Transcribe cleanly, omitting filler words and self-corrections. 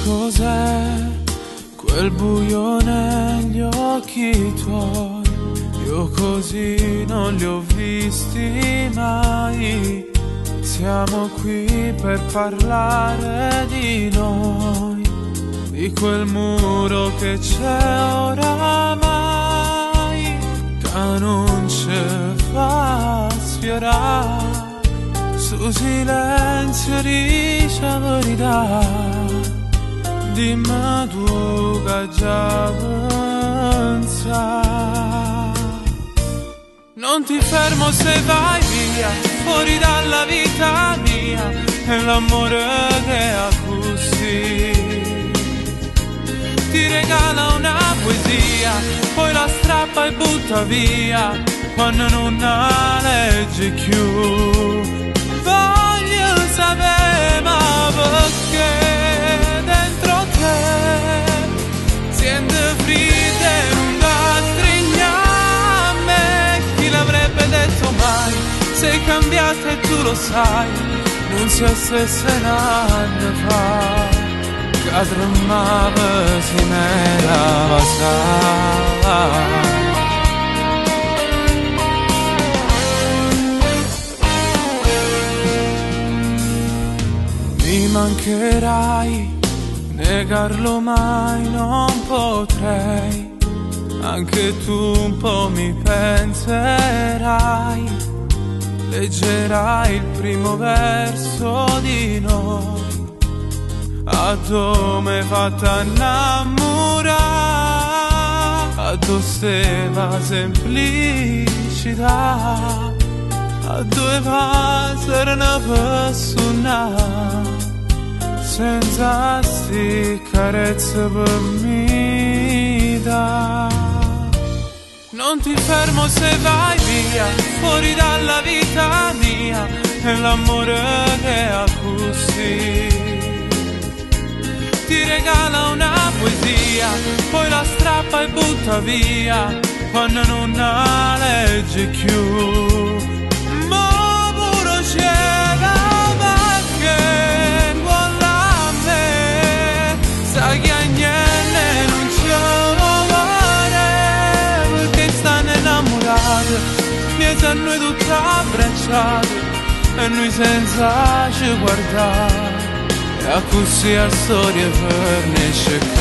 cos'è quel buio negli occhi tuoi? Io così non li ho visti mai. Siamo qui per parlare di noi, di quel muro che c'è oramai, che non ci fa sfiorare. Su silenzio dice la verità, dimmi tu che già pensa. Non ti fermo se vai via, fuori dalla vita mia, è l'amore che acquisti. Ti regala una poesia, poi la strappa e butta via, quando non la leggi più. Voglio sapere ma perché dentro te siente freddo e non da strignare. Chi l'avrebbe detto mai? Sei cambiata e tu lo sai, non si è stessa un anno fa, che tremava si m'era passata. Mi mancherai, negarlo mai non potrei, anche tu un po' mi penserai, leggerai il primo verso di noi, a dove fatta innamorare, a dove stava semplicità, a dove essere una persona senza sti carezze per me da. Non ti fermo se vai via, fuori dalla vita mia, è l'amore che acquisti. Ti regala una poesia, poi la strappa e butta via, quando non la leggi più. Ma pure c'era perché vuole a me, sai che niente non c'è vuole, perché stanno innamorati, mi sanno tutte abbracciate e noi senza ci guardare, e a così a storia per ne cercare.